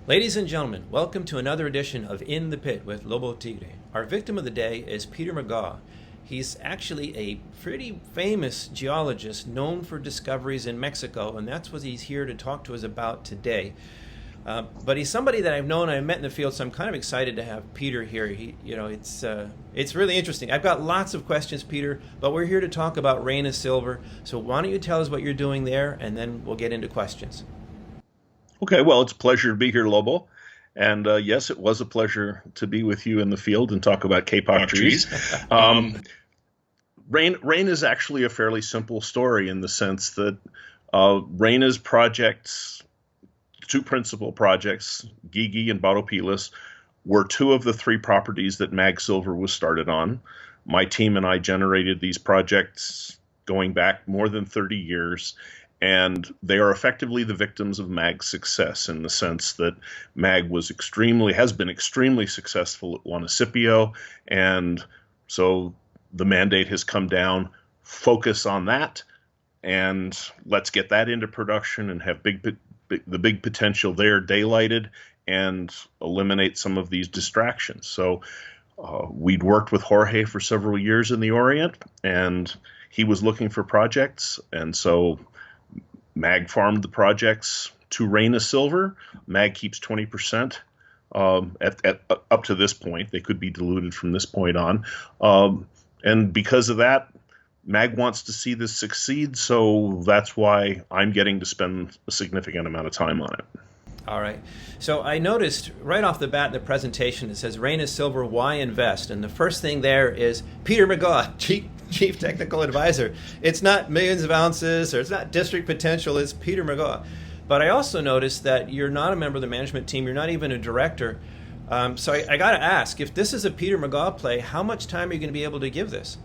Ladies and gentlemen, welcome to another edition of In the Pit with Lobo. Our victim of the day is Peter Maga. He's actually a pretty famous geologist known for discoveries in Mexico, and that's what he's here to talk to us about today. But he's somebody that I've known, I've met in the field, so I'm kind of excited to have Peter here. It's really interesting. I've got lots of questions, Peter, but we're here to talk about Reyna Silver. So why don't you tell us what you're doing there, and then we'll get into questions. Okay, well, it's a pleasure to be here, Lobo. And yes, it was a pleasure to be with you in the field and talk about K-pop trees. Reyna is actually a fairly simple story in the sense that Reyna's projects, two principal projects, Gigie and Batopilas, were two of the three properties that Mag Silver was started on. My team and I generated these projects going back more than 30 years. And they are effectively the victims of Mag's success in the sense that Mag has been extremely successful at Juanicipio, and so the mandate has come down, focus on that, and let's get that into production and have the big potential there daylighted and eliminate some of these distractions. So we'd worked with Jorge for several years in the Orient, and he was looking for projects, and so Mag farmed the projects to Reyna Silver. Mag keeps 20% up to this point. They could be diluted from this point on. And because of that, Mag wants to see this succeed, so that's why I'm getting to spend a significant amount of time on it. All right. So I noticed right off the bat in the presentation, it says Reyna Silver, why invest? And the first thing there is Peter Maga, Chief Technical Advisor. It's not millions of ounces or it's not district potential, it's Peter Maga. But I also noticed that you're not a member of the management team, you're not even a director. So I got to ask, if this is a Peter Maga play, how much time are you going to be able to give this?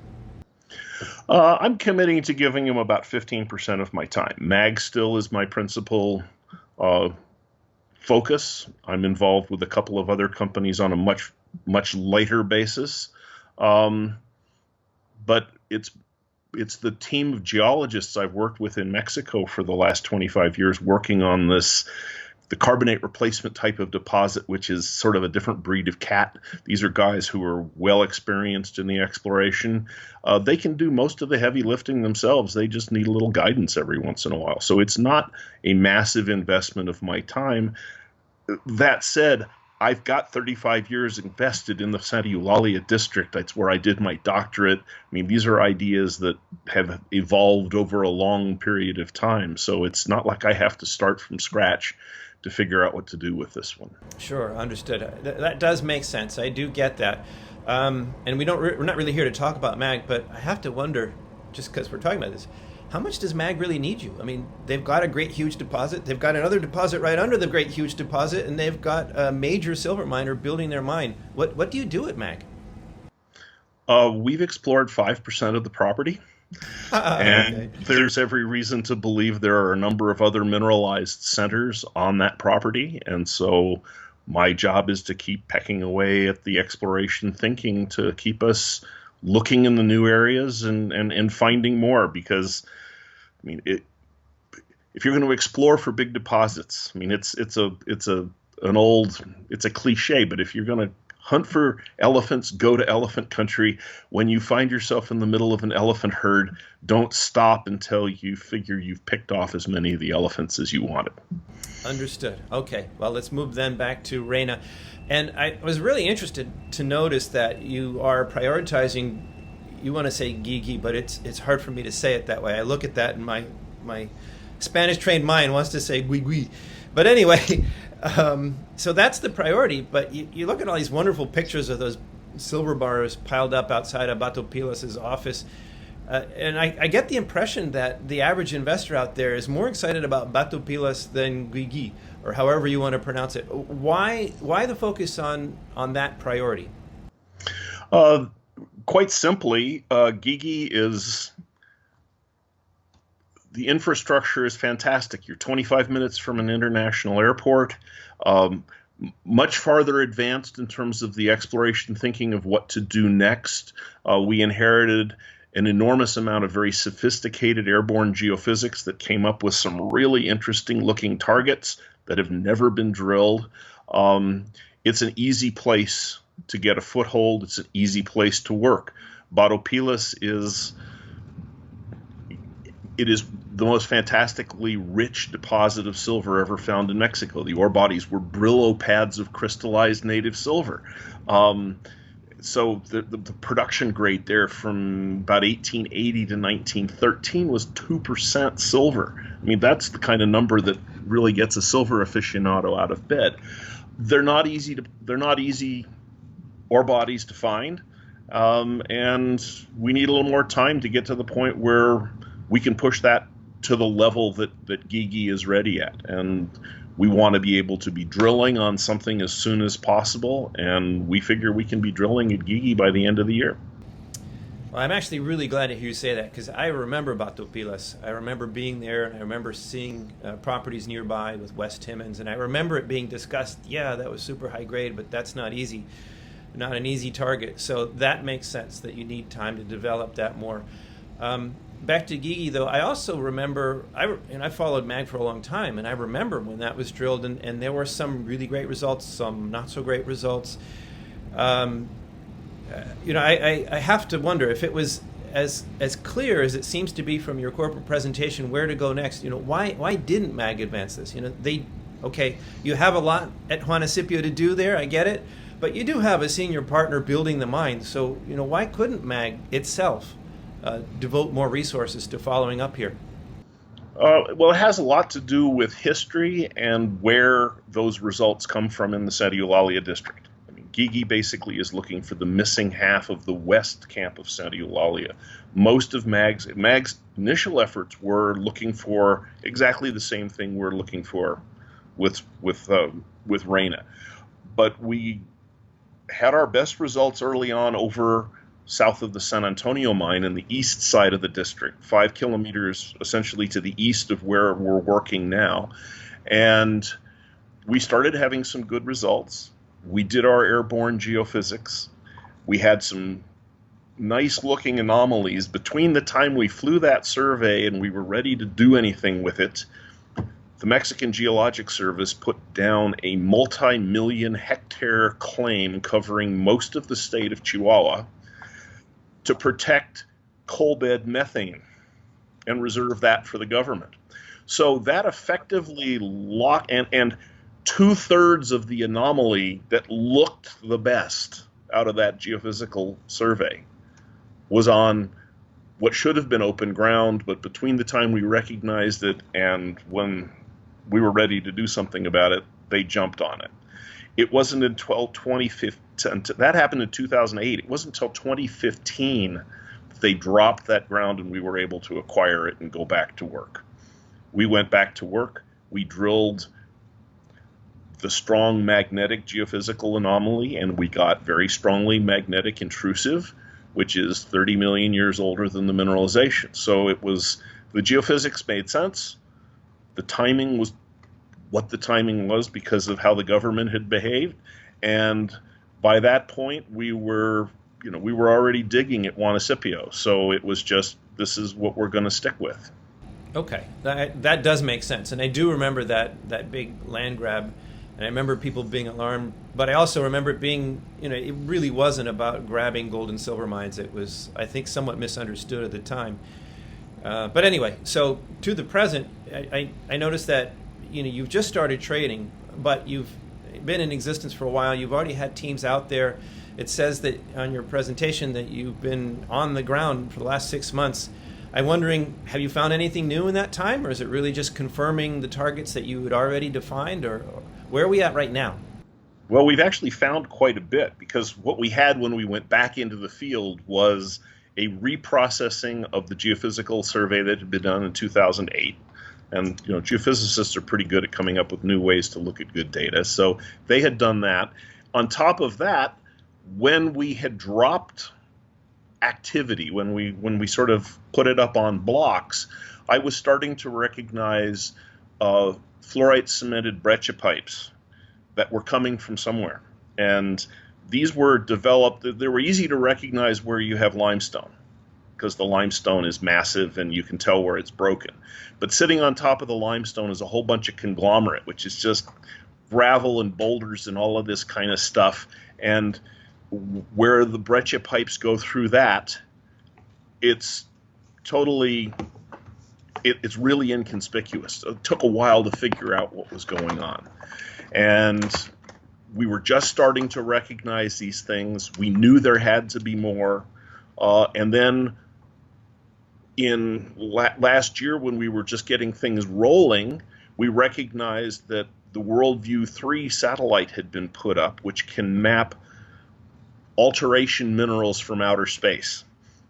I'm committing to giving him about 15% of my time. Mag still is my principal focus. I'm involved with a couple of other companies on a much lighter basis. But it's the team of geologists I've worked with in Mexico for the last 25 years working on the carbonate replacement type of deposit, which is sort of a different breed of cat. These are guys who are well experienced in the exploration. They can do most of the heavy lifting themselves. They just need a little guidance every once in a while. So it's not a massive investment of my time. That said, I've got 35 years invested in the Santa Eulalia district. That's where I did my doctorate. I mean, these are ideas that have evolved over a long period of time. So it's not like I have to start from scratch to figure out what to do with this one. Sure, understood. That does make sense. I do get that. And we're not really here to talk about Mag, but I have to wonder, just because we're talking about this, how much does Mag really need you? I mean, they've got a great huge deposit. They've got another deposit right under the great huge deposit, and they've got a major silver miner building their mine. What do you do at Mag? We've explored 5% of the property. And okay. There's every reason to believe there are a number of other mineralized centers on that property. And so my job is to keep pecking away at the exploration thinking to keep us looking in the new areas and finding more, because I mean, if you're going to explore for big deposits, I mean, it's a cliche, but if you're going to hunt for elephants, go to elephant country. When you find yourself in the middle of an elephant herd, don't stop until you figure you've picked off as many of the elephants as you wanted. Understood. Okay, well, let's move then back to Reyna. And I was really interested to notice that you are prioritizing, you want to say Gigie, but it's hard for me to say it that way. I look at that and my Spanish-trained mind wants to say Guigui. But anyway, so that's the priority. But you look at all these wonderful pictures of those silver bars piled up outside of Batopilas' office, and I get the impression that the average investor out there is more excited about Batopilas than Gigie, or however you want to pronounce it. Why the focus on that priority? Quite simply, Gigie is... The infrastructure is fantastic. You're 25 minutes from an international airport, much farther advanced in terms of the exploration thinking of what to do next. We inherited an enormous amount of very sophisticated airborne geophysics that came up with some really interesting looking targets that have never been drilled. It's an easy place to get a foothold. It's an easy place to work. Batopilas is the most fantastically rich deposit of silver ever found in Mexico. The ore bodies were Brillo pads of crystallized native silver. So the production grade there from about 1880 to 1913 was 2% silver. I mean, that's the kind of number that really gets a silver aficionado out of bed. They're not easy ore bodies to find, and we need a little more time to get to the point where we can push that to the level that Gigie is ready at. And we want to be able to be drilling on something as soon as possible, and we figure we can be drilling at Gigie by the end of the year. Well, I'm actually really glad to hear you say that, because I remember Batopilas. I remember being there, and I remember seeing properties nearby with West Timmins, and I remember it being discussed. Yeah, that was super high grade, but that's not easy, not an easy target. So that makes sense that you need time to develop that more. Back to Gigie, though, I also remember, I followed MAG for a long time, and I remember when that was drilled, and there were some really great results, some not so great results. I have to wonder if it was as clear as it seems to be from your corporate presentation where to go next. Why didn't MAG advance this? You have a lot at Juanicipio to do there, I get it, but you do have a senior partner building the mine, so why couldn't MAG itself devote more resources to following up here? Well, it has a lot to do with history and where those results come from in the Santa Eulalia district. I mean, Gigie basically is looking for the missing half of the west camp of Santa Eulalia. Most of MAG's initial efforts were looking for exactly the same thing we're looking for with Reyna. But we had our best results early on over south of the San Antonio mine in the east side of the district, 5 kilometers essentially to the east of where we're working now. And we started having some good results. We did our airborne geophysics. We had some nice looking anomalies. Between the time we flew that survey and we were ready to do anything with it, the Mexican Geologic Service put down a multi-million hectare claim covering most of the state of Chihuahua to protect coal bed methane and reserve that for the government. So that effectively locked, and 2/3 of the anomaly that looked the best out of that geophysical survey was on what should have been open ground, but between the time we recognized it and when we were ready to do something about it, they jumped on it. It wasn't until 2015, that happened in 2008. It wasn't until 2015 that they dropped that ground and we were able to acquire it and go back to work. We went back to work. We drilled the strong magnetic geophysical anomaly, and we got very strongly magnetic intrusive, which is 30 million years older than the mineralization. So the geophysics made sense. The timing was what the timing was because of how the government had behaved. And by that point, we were already digging at Juanicipio. So it was just, this is what we're going to stick with. Okay, that does make sense. And I do remember that big land grab. And I remember people being alarmed. But I also remember it being, it really wasn't about grabbing gold and silver mines. It was, I think, somewhat misunderstood at the time. But anyway, so to the present, I noticed that you've just started trading, but you've been in existence for a while. You've already had teams out there. It says that on your presentation that you've been on the ground for the last 6 months. I'm wondering, have you found anything new in that time, or is it really just confirming the targets that you had already defined, or where are we at right now? Well, we've actually found quite a bit, because what we had when we went back into the field was a reprocessing of the geophysical survey that had been done in 2008. And geophysicists are pretty good at coming up with new ways to look at good data. So they had done that. On top of that, when we had dropped activity, when we sort of put it up on blocks, I was starting to recognize fluorite cemented breccia pipes that were coming from somewhere. And these were developed, they were easy to recognize where you have limestone, because the limestone is massive and you can tell where it's broken. But sitting on top of the limestone is a whole bunch of conglomerate, which is just gravel and boulders and all of this kind of stuff. And where the breccia pipes go through that, it's totally, it's really inconspicuous. It took a while to figure out what was going on. And we were just starting to recognize these things. We knew there had to be more. And then in last year, when we were just getting things rolling, we recognized that the WorldView-3 satellite had been put up, which can map alteration minerals from outer space.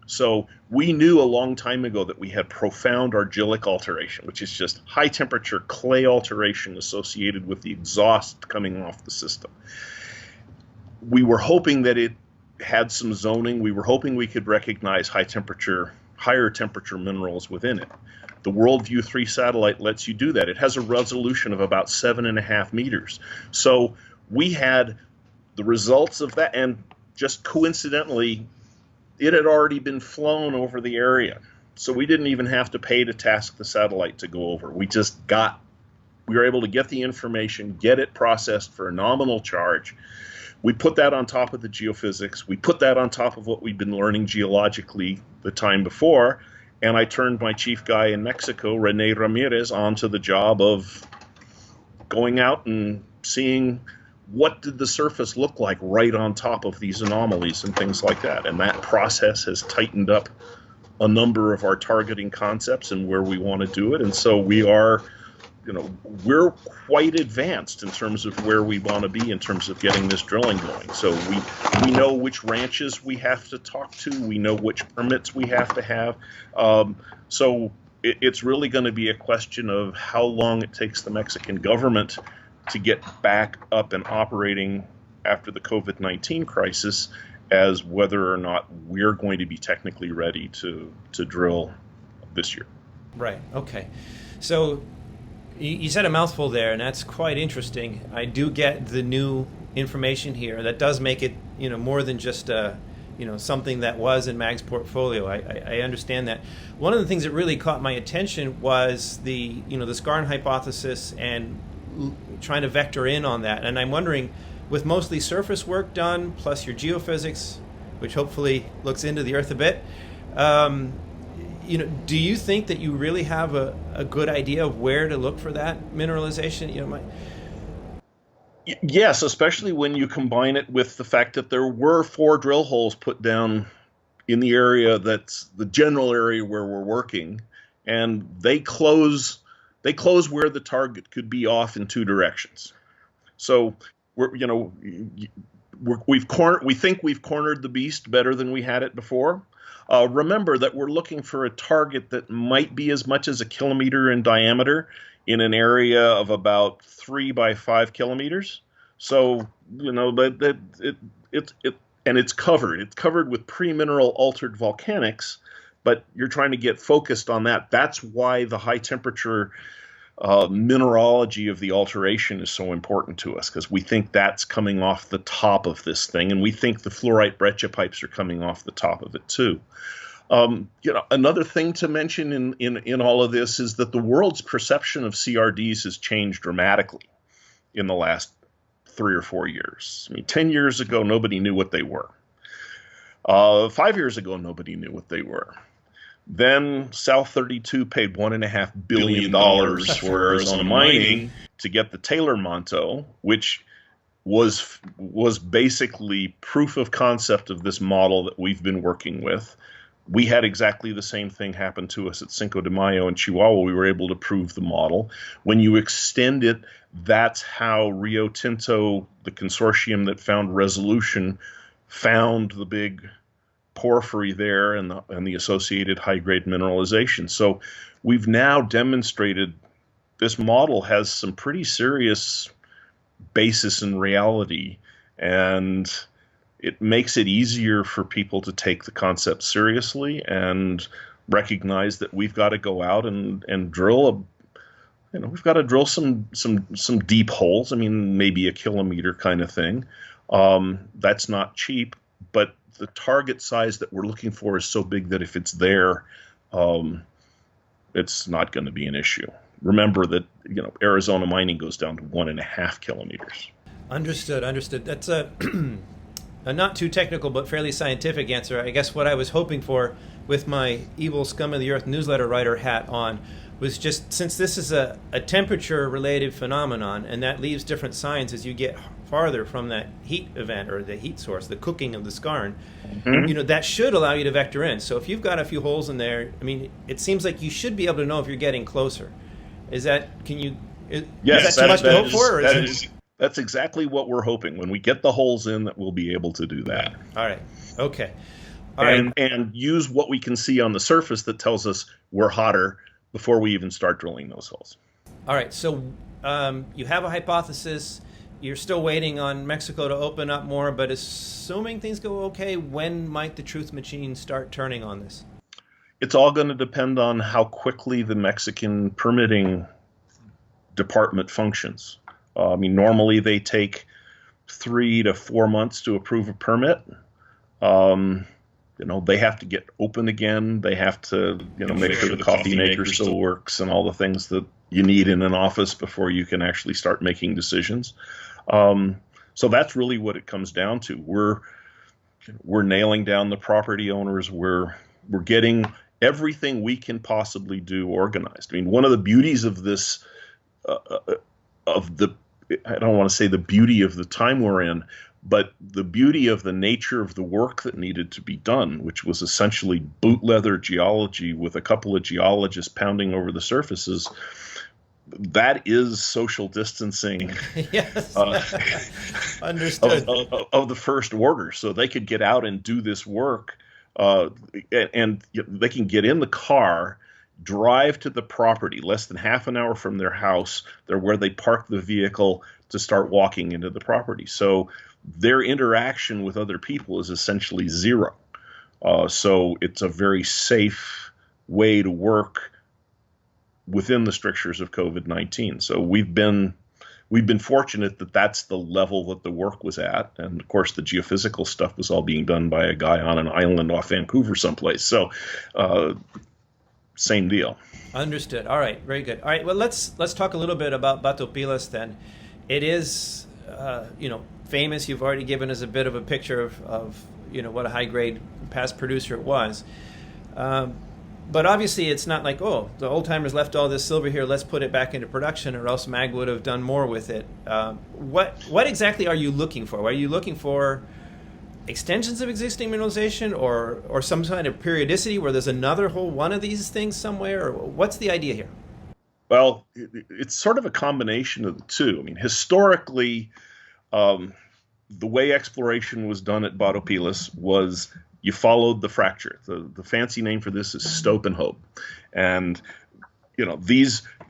So we knew a long time ago that we had profound argillic alteration, which is just high temperature clay alteration associated with the exhaust coming off the system. We were hoping that it had some zoning. We were hoping we could recognize higher temperature minerals within it. The WorldView-3 satellite lets you do that. It has a resolution of about 7.5 meters. So we had the results of that, and just coincidentally, it had already been flown over the area. So we didn't even have to pay to task the satellite to go over. We were able to get the information, get it processed for a nominal charge. We put that on top of the geophysics. We put that on top of what we'd been learning geologically the time before. And I turned my chief guy in Mexico, Rene Ramirez, onto the job of going out and seeing what did the surface look like right on top of these anomalies and things like that. And that process has tightened up a number of our targeting concepts and where we want to do it. And so we're quite advanced in terms of where we want to be in terms of getting this drilling going. So we know which ranches we have to talk to. We know which permits we have to have. So it's really going to be a question of how long it takes the Mexican government to get back up and operating after the COVID-19 crisis, as whether or not we're going to be technically ready to drill this year. Right. Okay. So you said a mouthful there, and that's quite interesting. I do get the new information here. That does make it, more than just something that was in Mag's portfolio. I understand that. One of the things that really caught my attention was the scarn hypothesis and trying to vector in on that. And I'm wondering, with mostly surface work done, plus your geophysics, which hopefully looks into the earth a bit, do you think that you really have a good idea of where to look for that mineralization? Yes, especially when you combine it with the fact that there were 4 drill holes put down in the area that's the general area where we're working, and they close where the target could be off in 2 directions. So we think we've cornered the beast better than we had it before. Remember that we're looking for a target that might be as much as 1 kilometer in diameter in an area of about 3 by 5 kilometers. So, it's covered. It's covered with pre-mineral altered volcanics, but you're trying to get focused on that. That's why the high temperature mineralogy of the alteration is so important to us, because we think that's coming off the top of this thing, and we think the fluorite breccia pipes are coming off the top of it too. Another thing to mention in all of this is that the world's perception of CRDs has changed dramatically in the last 3 or 4 years. 10 years ago, nobody knew what they were. 5 years ago, nobody knew what they were. Then South 32 paid $1.5 billion for Arizona mining to get the Taylor Manto, which was basically proof of concept of this model that we've been working with. We had exactly the same thing happen to us at Cinco de Mayo in Chihuahua. We were able to prove the model. When you extend it, that's how Rio Tinto, the consortium that found Resolution, found the big porphyry there and the associated high-grade mineralization. So we've now demonstrated this model has some pretty serious basis in reality, and it makes it easier for people to take the concept seriously and recognize that we've got to go out and drill we've got to drill some deep holes. Maybe 1 kilometer kind of thing. That's not cheap, but the target size that we're looking for is so big that if it's there, it's not going to be an issue. Remember that, Arizona mining goes down to 1.5 kilometers. Understood. That's a not too technical but fairly scientific answer. I guess what I was hoping for with my evil scum of the earth newsletter writer hat on was just, since this is a temperature related phenomenon, and that leaves different signs as you get farther from that heat event or the heat source, the cooking of the skarn, that should allow you to vector in. So if you've got a few holes in there, I mean, it seems like you should be able to know if you're getting closer. Is that too much to hope for? That's exactly what we're hoping. When we get the holes in, that we'll be able to do that. All right. Okay. And use what we can see on the surface that tells us we're hotter before we even start drilling those holes. All right. So you have a hypothesis. You're still waiting on Mexico to open up more, but assuming things go okay, when might the truth machine start turning on this? It's all going to depend on how quickly the Mexican permitting department functions. Normally they take 3 to 4 months to approve a permit. They have to get open again. They have to, make sure the coffee maker still works and all the things that you need in an office before you can actually start making decisions. So that's really what it comes down to. We're nailing down the property owners. We're getting everything we can possibly do organized. One of the beauties of this, I don't want to say the beauty of the time we're in, but the beauty of the nature of the work that needed to be done, which was essentially boot leather geology with a couple of geologists pounding over the surfaces, that is social distancing. Yes. Understood. Of the first order. So they could get out and do this work, and they can get in the car, drive to the property less than half an hour from their house. They're where they park the vehicle to start walking into the property. So their interaction with other people is essentially zero. So it's a very safe way to work within the strictures of COVID-19. So we've been fortunate that that's the level that the work was at. And of course, the geophysical stuff was all being done by a guy on an island off Vancouver someplace. So same deal. Understood. All right. Very good. All right. Well, let's talk a little bit about Batopilas then. It is, famous. You've already given us a bit of a picture of what a high grade past producer it was. But obviously, it's not like, the old timers left all this silver here. Let's put it back into production, or else Mag would have done more with it. What exactly are you looking for? Are you looking for extensions of existing mineralization, or some kind of periodicity where there's another whole one of these things somewhere? Or what's the idea here? Well, it's sort of a combination of the two. Historically, the way exploration was done at Batopilas was you followed the fracture. The fancy name for this is stope and hope. And,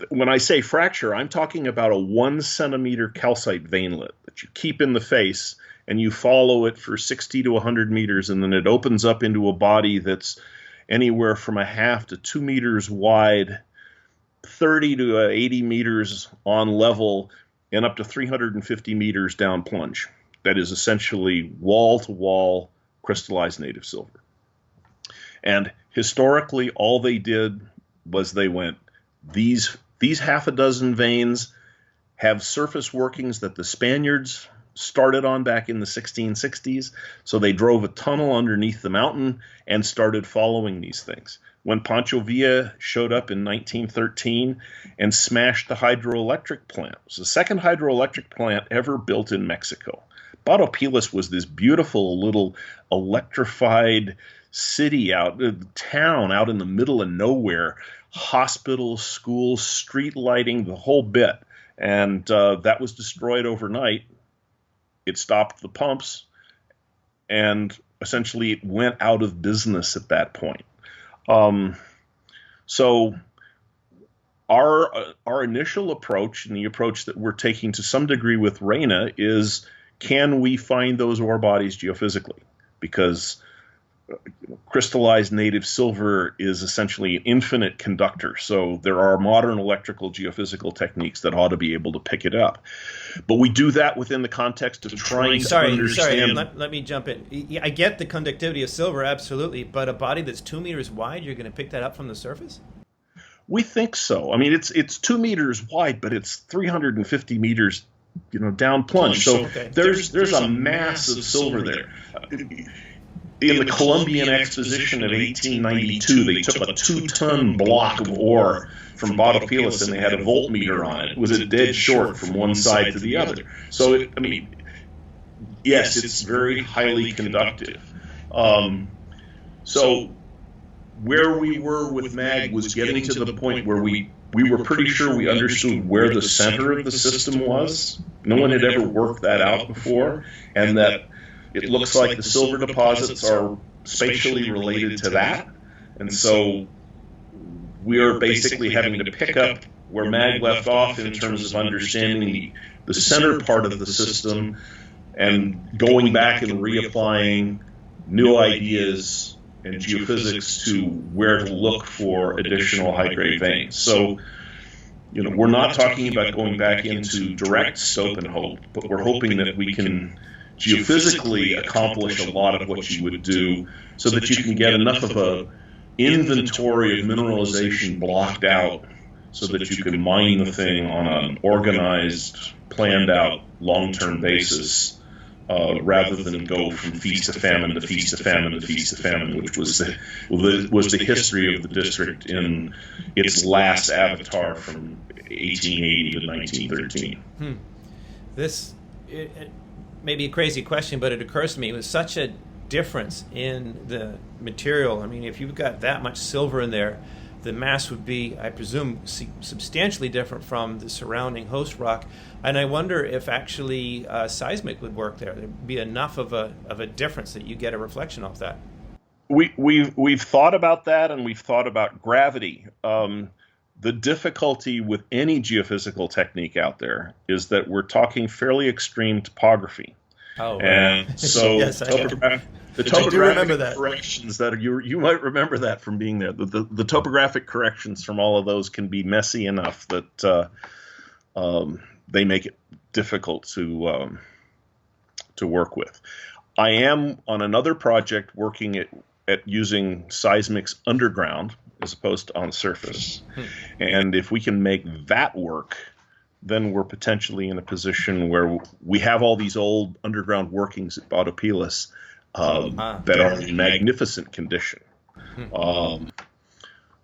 when I say fracture, I'm talking about a 1 centimeter calcite veinlet that you keep in the face and you follow it for 60 to 100 meters, and then it opens up into a body that's anywhere from 1/2 to 2 meters wide, 30 to 80 meters on level, and up to 350 meters down plunge. That is essentially wall-to-wall crystallized native silver. And historically, all they did was they went, these half a dozen veins have surface workings that the Spaniards started on back in the 1660s. So they drove a tunnel underneath the mountain and started following these things. When Pancho Villa showed up in 1913 and smashed the hydroelectric plant, it was the second hydroelectric plant ever built in Mexico. Batopilas was this beautiful little electrified town out in the middle of nowhere, hospitals, schools, street lighting, the whole bit. And that was destroyed overnight. It stopped the pumps, and essentially it went out of business at that point. So our initial approach, and the approach that we're taking to some degree with Reyna, is can we find those ore bodies geophysically? Because crystallized native silver is essentially an infinite conductor. So there are modern electrical geophysical techniques that ought to be able to pick it up. But we do that within the context of trying to understand. Let me jump in. I get the conductivity of silver, absolutely, but a body that's 2 meters wide, you're going to pick that up from the surface? We think so. I mean, it's 2 meters wide, but it's 350 meters, down plunge. So there's a mass of silver there. In the Columbian Exposition of 1892, they took a 2-ton block of ore from Batopilas and they had a voltmeter on it. It was a dead short from one side to the other. So, yes, it's very highly conductive. So where we were with MAG was getting to the point where we were pretty sure we understood where the center of the system was. No one had ever worked that out before, and that it looks like the silver deposits are spatially related to that. And so we are basically having to pick up where MAG left off in terms of understanding the center part of the system and going back and reapplying new ideas and geophysics to where to look for additional high-grade veins. So, we're not talking about going back into direct stope and hope, but we're hoping that we can geophysically accomplish a lot of what you would do so that you can get enough of a inventory of mineralization blocked out so that you can mine the thing on an organized, planned out, long-term basis rather than go from feast to famine to feast to famine to feast to famine, which was the history of the district in its last avatar from 1880 to 1913. This may be a crazy question, but it occurs to me, it was such a difference in the material. I mean, if you've got that much silver in there, the mass would be, I presume, substantially different from the surrounding host rock. And I wonder if actually seismic would work there. There'd be enough of a difference that you get a reflection off that. We've thought about that, and we've thought about gravity. The difficulty with any geophysical technique out there is that we're talking fairly extreme topography. Oh, and so yes, the topographic corrections that you might remember that from being there. The topographic corrections from all of those can be messy enough that they make it difficult to work with. I am on another project working at using seismics underground as opposed to on surface. And if we can make that work, then we're potentially in a position where we have all these old underground workings at Batopilas that are in magnificent condition.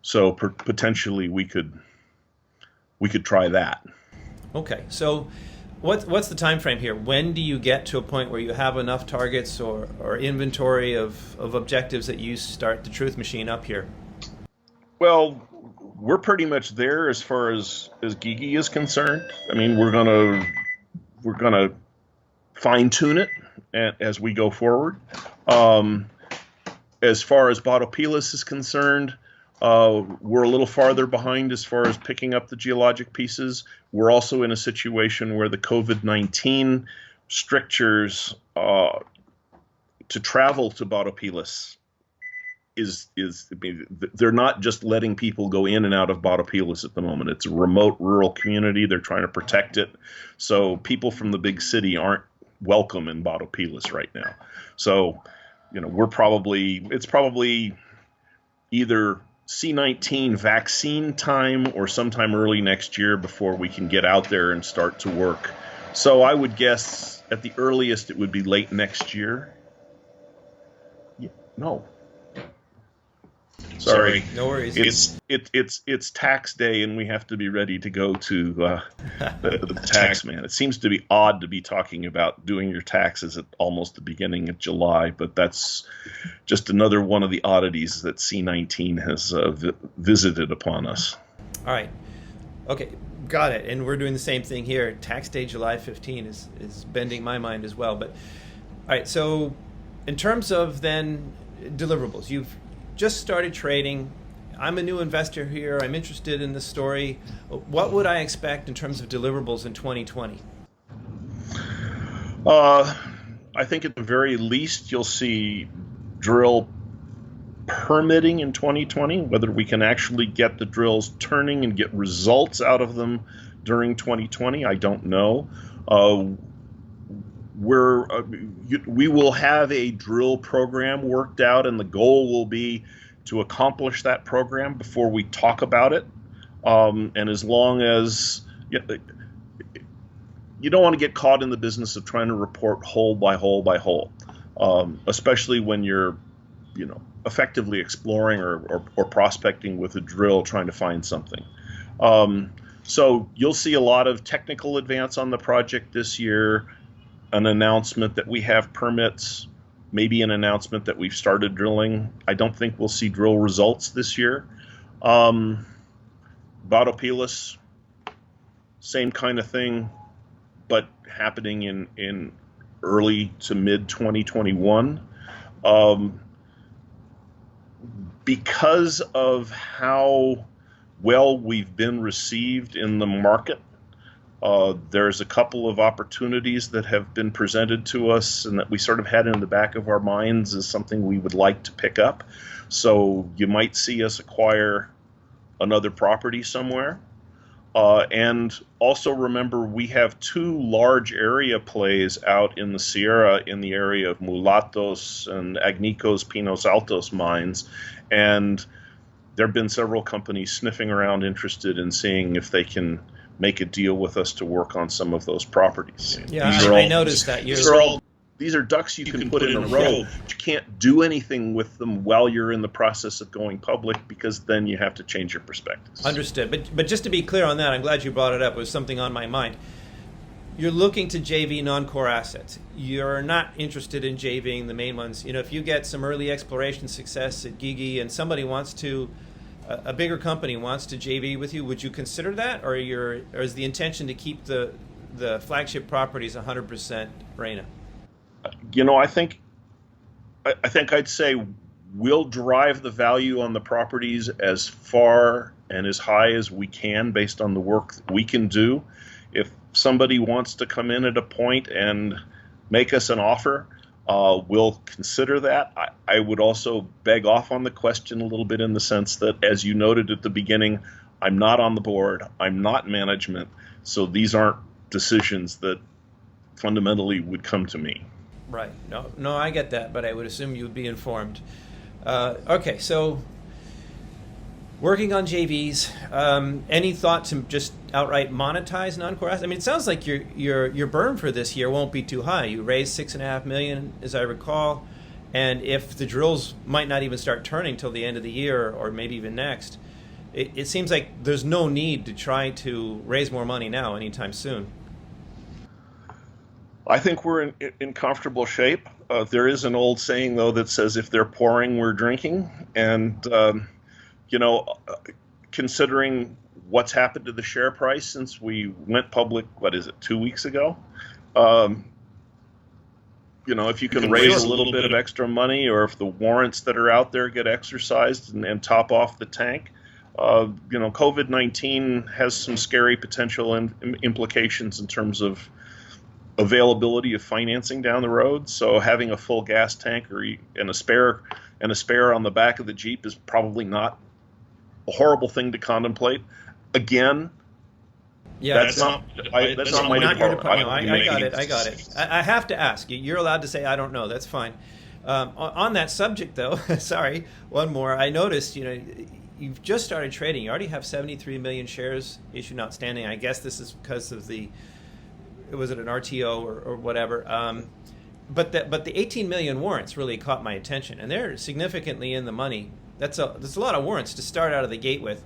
So potentially we could try that. Okay, so what's the time frame here? When do you get to a point where you have enough targets or inventory of objectives that you start the truth machine up here? Well, we're pretty much there as far as Gigie is concerned. I mean, we're gonna fine tune it as we go forward. As far as Batopilas is concerned, we're a little farther behind as far as picking up the geologic pieces. We're also in a situation where the COVID-19 strictures to travel to Batopilas they're not just letting people go in and out of Batopilas at the moment. It's a remote rural community. They're trying to protect it. So people from the big city aren't welcome in Batopilas right now. So, it's probably either C-19 vaccine time or sometime early next year before we can get out there and start to work. So I would guess at the earliest it would be late next year. No. Sorry. No worries. It's tax day, and we have to be ready to go to the tax man. It seems to be odd to be talking about doing your taxes at almost the beginning of July, but that's just another one of the oddities that C-19 has visited upon us. All right. Okay, got it. And we're doing the same thing here. Tax day July 15 is bending my mind as well. But all right, so in terms of then deliverables, you've just started trading. I'm a new investor here. I'm interested in this story. What would I expect in terms of deliverables in 2020? I think at the very least you'll see drill permitting in 2020. Whether we can actually get the drills turning and get results out of them during 2020, I don't know. We will have a drill program worked out, and the goal will be to accomplish that program before we talk about it. And as long as you don't want to get caught in the business of trying to report hole by hole by hole, especially when you're, effectively exploring or prospecting with a drill, trying to find something. So you'll see a lot of technical advance on the project this year, an announcement that we have permits, maybe an announcement that we've started drilling. I don't think we'll see drill results this year. Batopilas, same kind of thing, but happening in early to mid 2021. Because of how well we've been received in the market, there's a couple of opportunities that have been presented to us and that we sort of had in the back of our minds as something we would like to pick up. So you might see us acquire another property somewhere. And also remember, we have two large area plays out in the Sierra in the area of Mulatos and Agnicos Pinos Altos mines. And there have been several companies sniffing around interested in seeing if they can make a deal with us to work on some of those properties. Yeah, I noticed that. These are ducks you can put in a row. You can't do anything with them while you're in the process of going public, because then you have to change your perspectives. Understood. But just to be clear on that, I'm glad you brought it up. It was something on my mind. You're looking to JV non-core assets. You're not interested in JVing the main ones. If you get some early exploration success at Gigie and somebody wants to, a bigger company wants to JV with you, would you consider that, or is the intention to keep the flagship properties 100% Reyna? I think I'd say we'll drive the value on the properties as far and as high as we can based on the work that we can do. If somebody wants to come in at a point and make us an offer, we'll consider that. I would also beg off on the question a little bit in the sense that, as you noted at the beginning, I'm not on the board, I'm not management, so these aren't decisions that fundamentally would come to me. Right. No, I get that, but I would assume you would be informed. Okay, so working on JVs. Any thought to just outright monetize non-core assets? I mean, it sounds like your burn for this year won't be too high. You raised $6.5 million, as I recall, and if the drills might not even start turning till the end of the year or maybe even next, it seems like there's no need to try to raise more money now anytime soon. I think we're in comfortable shape. There is an old saying, though, that says if they're pouring, we're drinking. And, considering what's happened to the share price since we went public, 2 weeks ago? If you can raise a little bit of extra money, or if the warrants that are out there get exercised and top off the tank, COVID-19 has some scary potential implications in terms of availability of financing down the road. So having a full gas tank and a spare on the back of the Jeep is probably not a horrible thing to contemplate. Again, that's not my department. I got it. I have to ask you. You're allowed to say I don't know. That's fine. On that subject, though, sorry, one more. I noticed, you've just started trading. You already have 73 million shares issued and outstanding. I guess this is because of was it an RTO or whatever? But the 18 million warrants really caught my attention, and they're significantly in the money. That's a lot of warrants to start out of the gate with.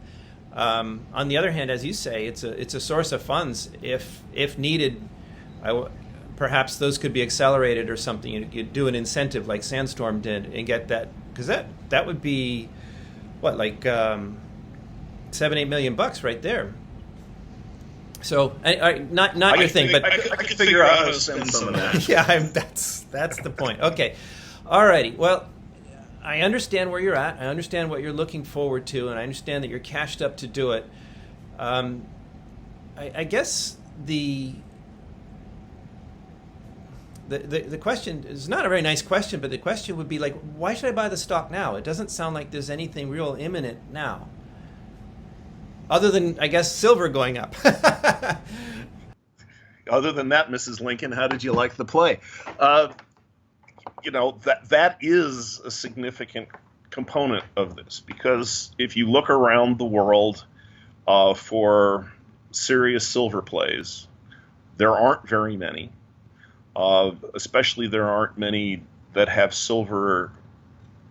On the other hand, as you say, it's a source of funds if needed. Perhaps those could be accelerated or something. You do an incentive like Sandstorm did and get that, because that would be what, like $7-8 million right there. So, not your thing, but I can figure out how to spend some of that. Yeah, that's the point. Okay, alrighty. Well, I understand where you're at. I understand what you're looking forward to, and I understand that you're cashed up to do it. I guess the question is not a very nice question, but the question would be like, why should I buy the stock now? It doesn't sound like there's anything real imminent now, other than, I guess, silver going up. Other than that, Mrs. Lincoln, how did you like the play? That is a significant component of this, because if you look around the world for serious silver plays, there aren't very many. Especially there aren't many that have silver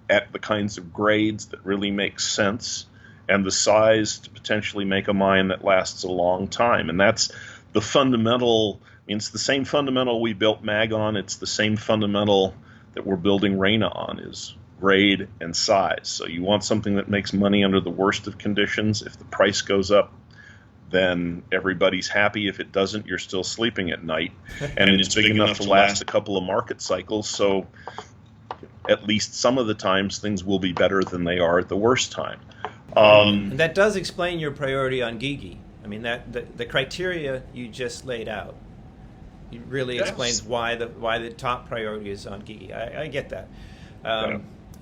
at the kinds of grades that really make sense and the size to potentially make a mine that lasts a long time. And that's the fundamental. I mean, it's the same fundamental we built Maga on. It's the same fundamental that we're building Reyna on, is grade and size. So you want something that makes money under the worst of conditions. If the price goes up, then everybody's happy. If it doesn't, you're still sleeping at night. And it's big enough to last a couple of market cycles. So at least some of the times things will be better than they are at the worst time. And that does explain your priority on Gigie. I mean, that the criteria you just laid out, it really explains why the top priority is on Gigie. I get that.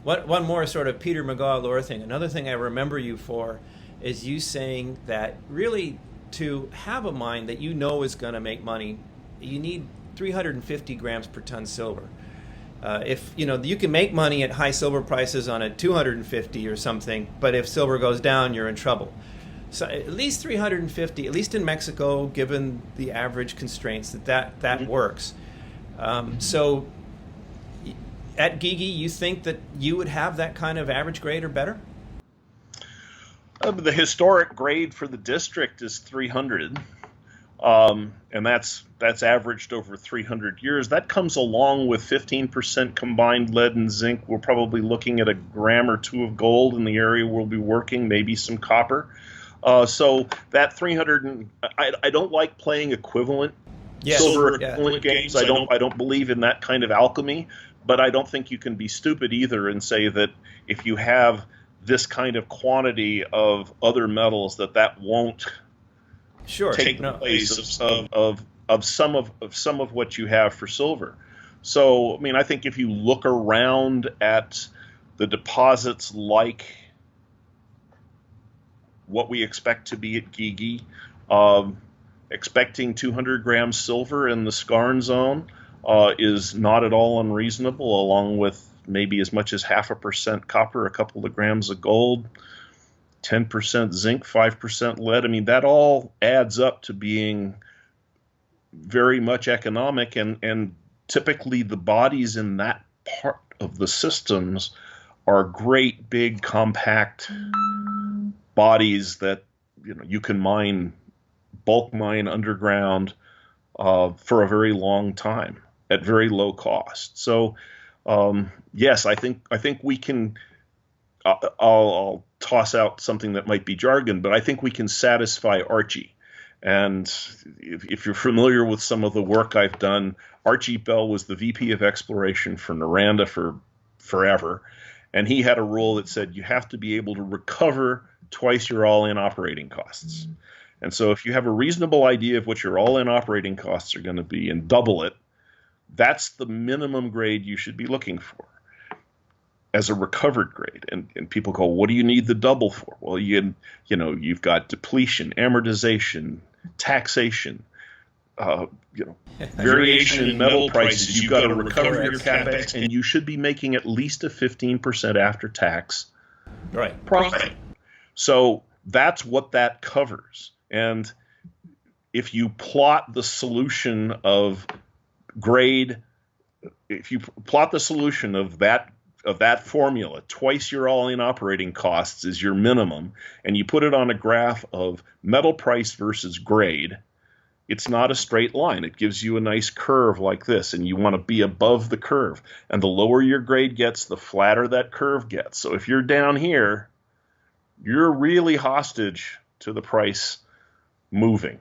One more sort of Peter Megaw lore thing. Another thing I remember you for is you saying that really to have a mine that you know is going to make money, you need 350 grams per ton silver. If you can make money at high silver prices on a 250 or something, but if silver goes down, you're in trouble. So at least 350, at least in Mexico, given the average constraints, that works. So at Gigie, you think that you would have that kind of average grade or better? The historic grade for the district is 300, and that's averaged over 300 years. That comes along with 15% combined lead and zinc. We're probably looking at a gram or two of gold in the area we'll be working, maybe some copper. So that 300, I don't like playing equivalent silver equivalent games. I don't believe in that kind of alchemy, but I don't think you can be stupid either and say that if you have this kind of quantity of other metals that won't take the place of some of what you have for silver. So I mean, I think if you look around at the deposits like what we expect to be at Gigie, expecting 200 grams silver in the skarn zone is not at all unreasonable, along with maybe as much as 0.5% copper, a couple of grams of gold, 10% zinc, 5% lead. I mean, that all adds up to being very much economic, and typically the bodies in that part of the systems are great, big, compact bodies that you can bulk mine underground for a very long time at very low cost. So yes, I think we can. I'll toss out something that might be jargon, but I think we can satisfy Archie. And if you're familiar with some of the work I've done, Archie Bell was the VP of Exploration for Noranda for forever, and he had a rule that said you have to be able to recover twice your all-in operating costs. Mm-hmm. And so if you have a reasonable idea of what your all-in operating costs are going to be and double it, that's the minimum grade you should be looking for as a recovered grade. And people go, what do you need the double for? Well, you've got depletion, amortization, taxation, variation in metal prices. You've got to recover your capex, and you should be making at least a 15% after-tax profit. So that's what that covers. And if you plot the solution of grade, if you plot the solution of that formula, twice your all-in operating costs is your minimum, and you put it on a graph of metal price versus grade, it's not a straight line. It gives you a nice curve like this, and you want to be above the curve. And the lower your grade gets, the flatter that curve gets. So if you're down here, you're really hostage to the price moving.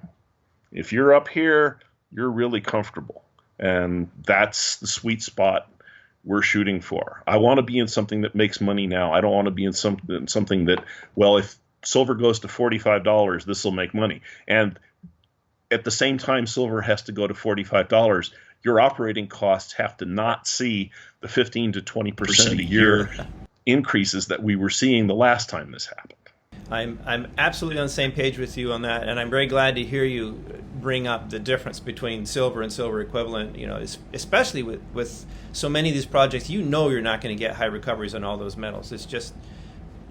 If you're up here, you're really comfortable. And that's the sweet spot we're shooting for. I want to be in something that makes money now. I don't want to be in something that, well, if silver goes to $45, this will make money. And at the same time silver has to go to $45, your operating costs have to not see the 15 to 20% a year increases that we were seeing the last time this happened. I'm absolutely on the same page with you on that, and I'm very glad to hear you bring up the difference between silver and silver equivalent. You know, especially with so many of these projects, you know you're not going to get high recoveries on all those metals. It's just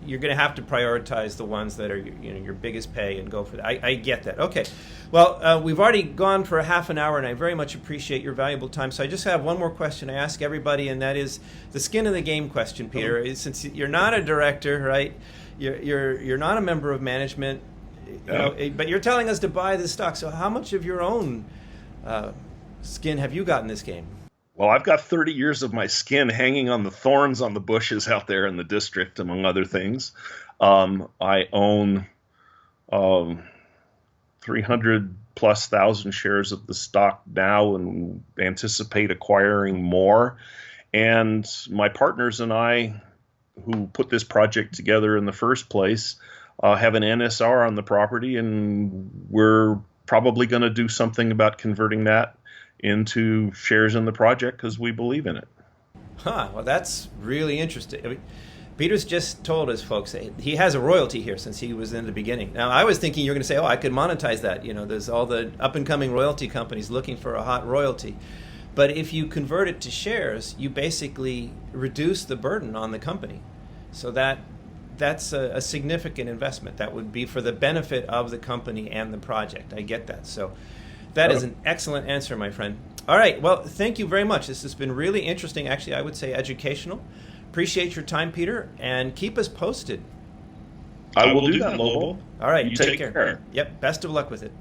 you're going to have to prioritize the ones that are your biggest pay and go for that. I get that. Okay, well, we've already gone for a half an hour, and I very much appreciate your valuable time. So I just have one more question I ask everybody, and that is the skin of the game question, Peter. Since you're not a director, right? You're not a member of management, but you're telling us to buy this stock. So how much of your own skin have you got in this game? Well, I've got 30 years of my skin hanging on the thorns on the bushes out there in the district, among other things. I own 300,000+ shares of the stock now and anticipate acquiring more. And my partners and I, who put this project together in the first place, have an NSR on the property, and we're probably going to do something about converting that into shares in the project because we believe in it. Well, that's really interesting. I mean, Peter's just told us, folks, he has a royalty here since he was in the beginning. Now, I was thinking you were going to say, I could monetize that. You know, there's all the up-and-coming royalty companies looking for a hot royalty. But if you convert it to shares, you basically reduce the burden on the company. So that's a significant investment. That would be for the benefit of the company and the project. I get that. So that is an excellent answer, my friend. All right. Well, thank you very much. This has been really interesting. Actually, I would say educational. Appreciate your time, Peter, and keep us posted. I will do that, Lobo. All right. You take care. Yep. Best of luck with it.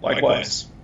Likewise.